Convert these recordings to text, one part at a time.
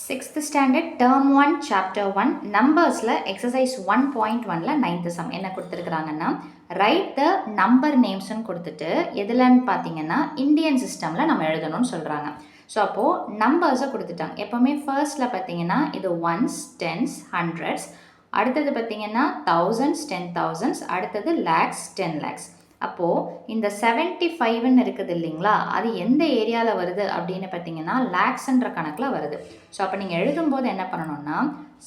6th standard term 1 chapter 1 numbersல exercise 1.1ல 9th sum என்ன கொடுத்திருக்காங்கன்னா write the number names ன்னு கொடுத்துட்டு எதுலன்னு பாத்தீங்கன்னா இந்தியன் சிஸ்டம்ல நம்ம எழுதணும்னு சொல்றாங்க. ஸோ அப்போ நம்பர்ஸை கொடுத்துட்டாங்க. எப்பவுமே ஃபர்ஸ்ட்ல பார்த்தீங்கன்னா இது ஒன்ஸ் டென்ஸ் ஹண்ட்ரட்ஸ், அடுத்தது பார்த்தீங்கன்னா தௌசண்ட்ஸ் 10,000s, அடுத்தது லேக்ஸ் 10 lakhs. அப்போது இந்த 75ன்னு இருக்குது இல்லைங்களா, அது எந்த ஏரியாவில் வருது அப்படின்னு பார்த்தீங்கன்னா லேக்ஸ்ன்ற கணக்கில் வருது. ஸோ அப்போ நீங்கள் எழுதும்போது என்ன பண்ணணும்னா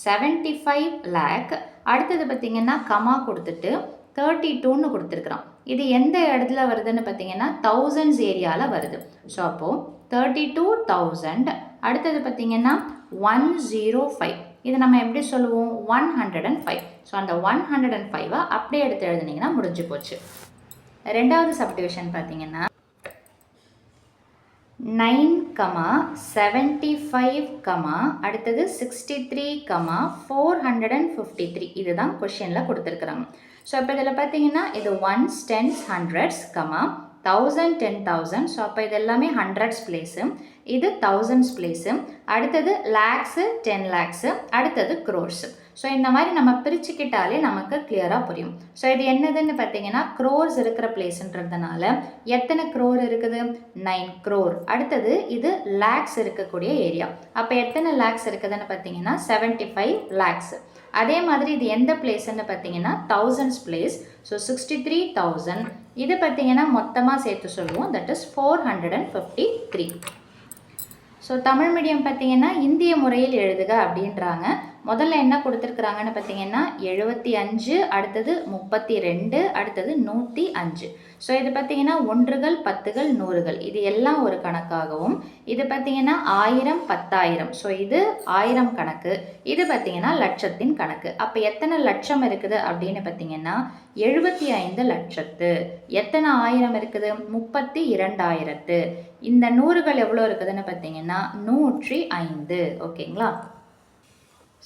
75 lakh, அடுத்தது பார்த்தீங்கன்னா கமா கொடுத்துட்டு 32ன்னு கொடுத்துருக்குறோம். இது எந்த இடத்துல வருதுன்னு பார்த்தீங்கன்னா தௌசண்ட்ஸ் ஏரியாவில் வருது. ஸோ அப்போது 32,000, அடுத்தது பார்த்தீங்கன்னா 105. இது நம்ம எப்படி சொல்லுவோம் 105. ஸோ அந்த 105 அப்படியே எடுத்து எழுதுனீங்கன்னா முடிஞ்சு போச்சு. ரெண்டாவது சப்டிவிஷன் பார்த்தீங்கன்னா 9,75, அடுத்தது 63, 453. இதுதான் கொஷினில் கொடுத்துருக்குறாங்க. ஸோ இப்போ இதில் பார்த்தீங்கன்னா இது ஒன்ஸ் டென்ஸ் ஹண்ட்ரட்ஸ், 1000 10,000. ஸோ அப்போ இது எல்லாமே ஹண்ட்ரட்ஸ் பிளேஸு, இது தௌசண்ட்ஸ் பிளேஸு, அடுத்தது லேக்ஸு 10 lakhs, அடுத்தது க்ரோர்ஸு. ஸோ இந்த மாதிரி நம்ம பிரிச்சுக்கிட்டாலே நமக்கு கிளியராக புரியும். ஸோ இது என்னதுன்னு பார்த்தீங்கன்னா க்ரோர்ஸ் இருக்கிற பிளேஸ்ன்றதுனால எத்தனை க்ரோர் இருக்குது 9 crore. அடுத்தது இது லேக்ஸ் இருக்கக்கூடிய ஏரியா. அப்போ எத்தனை லேக்ஸ் இருக்குதுன்னு பார்த்தீங்கன்னா 75 lakhs. அதே மாதிரி இது எந்த பிளேஸ்ன்னு பார்த்தீங்கன்னா தௌசண்ட்ஸ் பிளேஸ். ஸோ 63,000. இது பார்த்தீங்கன்னா மொத்தமாக சேர்த்து சொல்லுவோம், that is 453. So Tamil medium பார்த்தீங்கன்னா இந்திய முறையில் எழுதுக அப்படின்றாங்க. முதல்ல என்ன கொடுத்துருக்குறாங்கன்னு பார்த்தீங்கன்னா 75, அடுத்தது 32, அடுத்தது 105. ஸோ இது பார்த்தீங்கன்னா ஒன்றுகள் பத்துகள் நூறுகள் இது எல்லாம் ஒரு கணக்காகவும், இது பார்த்தீங்கன்னா 1000 10,000. ஸோ இது 1000 கணக்கு, இது பார்த்தீங்கன்னா லட்சத்தின் கணக்கு. அப்போ எத்தனை லட்சம் இருக்குது அப்படின்னு பார்த்தீங்கன்னா 75 லட்சத்து. எத்தனை ஆயிரம் இருக்குது 32,000. இந்த நூறுகள் எவ்வளோ இருக்குதுன்னு பார்த்தீங்கன்னா 105. ஓகேங்களா.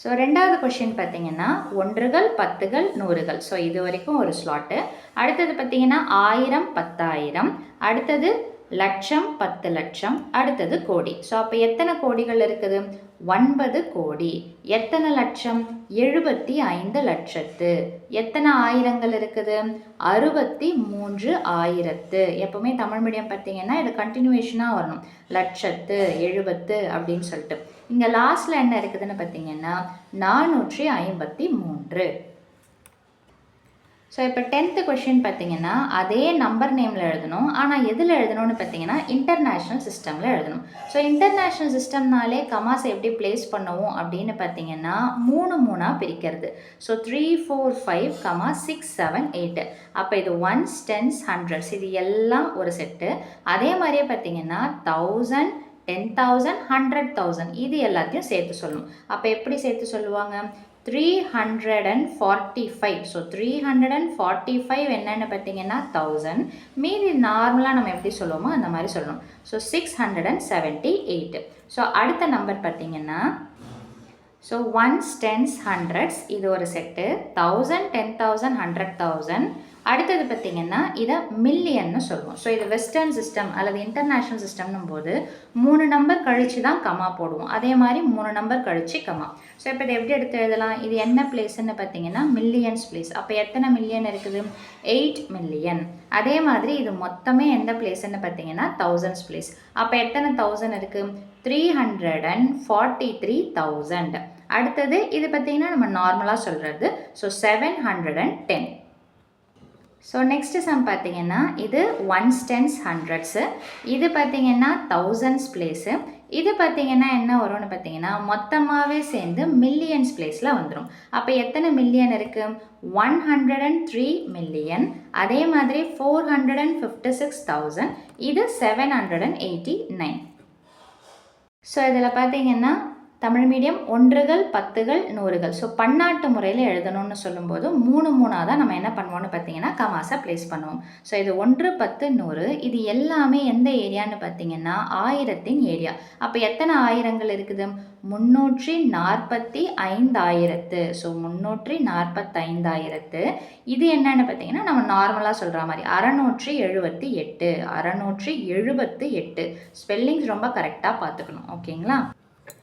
ஸோ ரெண்டாவது கொஷின் பார்த்தீங்கன்னா ஒன்றுகள் பத்துகள் நூறுகள். ஸோ இது வரைக்கும் ஒரு ஸ்லாட்டு. அடுத்தது பார்த்தீங்கன்னா 1000 10,000, அடுத்தது லட்சம் 10 லட்சம், அடுத்தது கோடி. ஸோ அப்போ எத்தனை கோடிகள் இருக்குது 9 கோடி. எத்தனை லட்சம் 75 லட்சத்து. எத்தனை ஆயிரங்கள் இருக்குது 63,000. எப்பவுமே தமிழ் மீடியம் பார்த்தீங்கன்னா இது கண்டினியூவேஷனாக வரணும், லட்சத்து 70 அப்படின்னு சொல்லிட்டு. இங்கே லாஸ்ட்டில் என்ன இருக்குதுன்னு பார்த்தீங்கன்னா 453. ஸோ இப்போ 10th கொஷின் பார்த்தீங்கன்னா அதே நம்பர் நேமில் எழுதணும், ஆனால் எதில் எழுதணும்னு பார்த்தீங்கன்னா இன்டர்நேஷ்னல் சிஸ்டமில் எழுதணும். ஸோ இன்டர்நேஷ்னல் சிஸ்டம்னாலே கமாஸை எப்படி பிளேஸ் பண்ணுவோம் அப்படின்னு பார்த்தீங்கன்னா 3 பிரிக்கிறது. ஸோ 3 4 5, 6 7 8. அப்போ இது ஒன்ஸ் டென்ஸ் ஹண்ட்ரட்ஸ் இது எல்லாம் ஒரு செட்டு. அதே மாதிரியே பார்த்தீங்கன்னா 1000 10,000 100,000 இது எல்லாத்தையும் சேர்த்து சொல்லணும். அப்போ எப்படி சேர்த்து சொல்லுவாங்க 345. ஸோ 345 என்னன்னு பார்த்தீங்கன்னா 1000. மீதி நார்மலாக நம்ம எப்படி சொல்லுவோமோ அந்த மாதிரி சொல்லணும். ஸோ 678. ஸோ அடுத்த நம்பர் பார்த்தீங்கன்னா ஸோ ஒன்ஸ் டென்ஸ் ஹண்ட்ரட்ஸ் இது ஒரு செட்டு, 1000 10,000 100,000. அடுத்தது பார்த்தீங்கன்னா இதை மில்லியன்னு சொல்லுவோம். ஸோ இது வெஸ்டர்ன் சிஸ்டம் அல்லது இன்டர்நேஷ்னல் சிஸ்டம்னும் போது 3 நம்பர் கழித்து தான் கமா போடுவோம், அதே மாதிரி 3 நம்பர் கழித்து கமா. ஸோ இப்போ இதை எப்படி எடுத்து எழுதலாம், இது என்ன பிளேஸ்ன்னு பார்த்தீங்கன்னா மில்லியன்ஸ் பிளேஸ். அப்போ எத்தனை மில்லியன் இருக்குது 8 மில்லியன். அதே மாதிரி இது மொத்தமே எந்த பிளேஸ்ன்னு பார்த்தீங்கன்னா தௌசண்ட்ஸ் பிளேஸ். அப்போ எத்தனை தௌசண்ட் இருக்குது 343,000. அடுத்தது இது பார்த்தீங்கன்னா நம்ம நார்மலாக சொல்கிறது, ஸோ 710. ஸோ நெக்ஸ்ட் சம் பார்த்தீங்கன்னா இது ஒன்ஸ் டென்ஸ் ஹண்ட்ரட்ஸு, இது பார்த்தீங்கன்னா தௌசண்ட்ஸ் பிளேஸு. இது பார்த்தீங்கன்னா என்ன வரும்னு பார்த்தீங்கன்னா மொத்தமாகவே சேர்ந்து மில்லியன்ஸ் பிளேஸில் வந்துடும். அப்போ எத்தனை மில்லியன் இருக்குது 103 மில்லியன். அதே மாதிரி 456,000, இது 789. ஸோ இதில் பார்த்தீங்கன்னா தமிழ் மீடியம் ஒன்றுகள் பத்துகள் நூறுகள். ஸோ பன்னாட்டு முறையில் எழுதணும்னு சொல்லும்போது 3 தான் நம்ம என்ன பண்ணுவோம்னு பார்த்தீங்கன்னா கமாஸை பிளேஸ் பண்ணுவோம். ஸோ இது 1 10 100 இது எல்லாமே எந்த ஏரியான்னு பார்த்தீங்கன்னா ஆயிரத்தின் ஏரியா. அப்போ எத்தனை ஆயிரங்கள் இருக்குது 345,000. ஸோ 345,000. இது என்னன்னு பார்த்தீங்கன்னா நம்ம நார்மலாக சொல்கிற மாதிரி 678. 678. ஸ்பெல்லிங்ஸ் ரொம்ப கரெக்டாக பார்த்துக்கணும். ஓகேங்களா.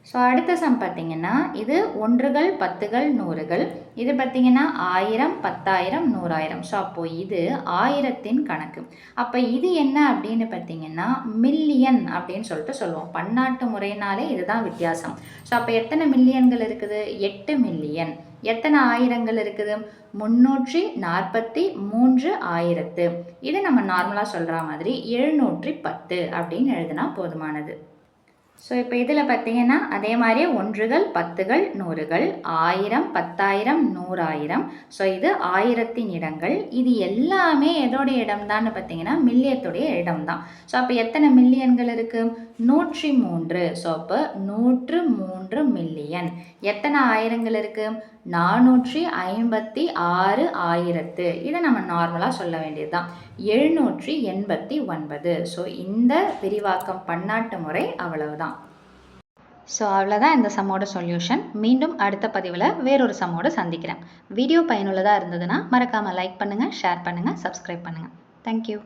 ஸோ அடுத்த சம் பார்த்தீங்கன்னா இது ஒன்றுகள் பத்துகள் நூறுகள். இது பார்த்தீங்கன்னா 1000 10,000 100,000. ஸோ அப்போது இது 1000த்தின் கணக்கு. அப்போ இது என்ன அப்படின்னு பார்த்தீங்கன்னா மில்லியன் அப்படின்னு சொல்லிட்டு சொல்லுவோம். பன்னாட்டு முறையினாலே இதுதான் வித்தியாசம். ஸோ அப்போ எத்தனை மில்லியன்கள் இருக்குது? 8 மில்லியன். எத்தனை ஆயிரங்கள் இருக்குது? 343,000. இது நம்ம நார்மலாக சொல்கிற மாதிரி 710 அப்படின்னு எழுதினா போதுமானது. ஸோ இப்போ இதில் பார்த்தீங்கன்னா அதே மாதிரியே ஒன்றுகள் பத்துகள் நூறுகள் 1000 10,000 100,000. ஸோ இது 1000த்தின் இடங்கள். இது எல்லாமே எதோடைய இடம்தான்னு பார்த்தீங்கன்னா மில்லியத்துடைய இடம் தான். ஸோ அப்போ எத்தனை மில்லியன்கள் இருக்குது? 103. ஸோ அப்போ 103 மில்லியன். எத்தனை ஆயிரங்கள் இருக்குது? 456,000. இதை நம்ம நார்மலாக சொல்ல வேண்டியது தான் 789. ஸோ இந்த விரிவாக்கம் பன்னாட்டு முறை அவ்வளவுதான். ஸோ அவ்வளோதான் இந்த சம்மோட சொல்யூஷன். மீண்டும் அடுத்த பதிவில் வேறொரு சம்மோடு சந்திக்கிறேன். வீடியோ பயனுள்ளதாக இருந்ததுன்னா மறக்காமல் லைக் பண்ணுங்கள், ஷேர் பண்ணுங்கள், சப்ஸ்கிரைப் பண்ணுங்கள். தேங்க்யூ.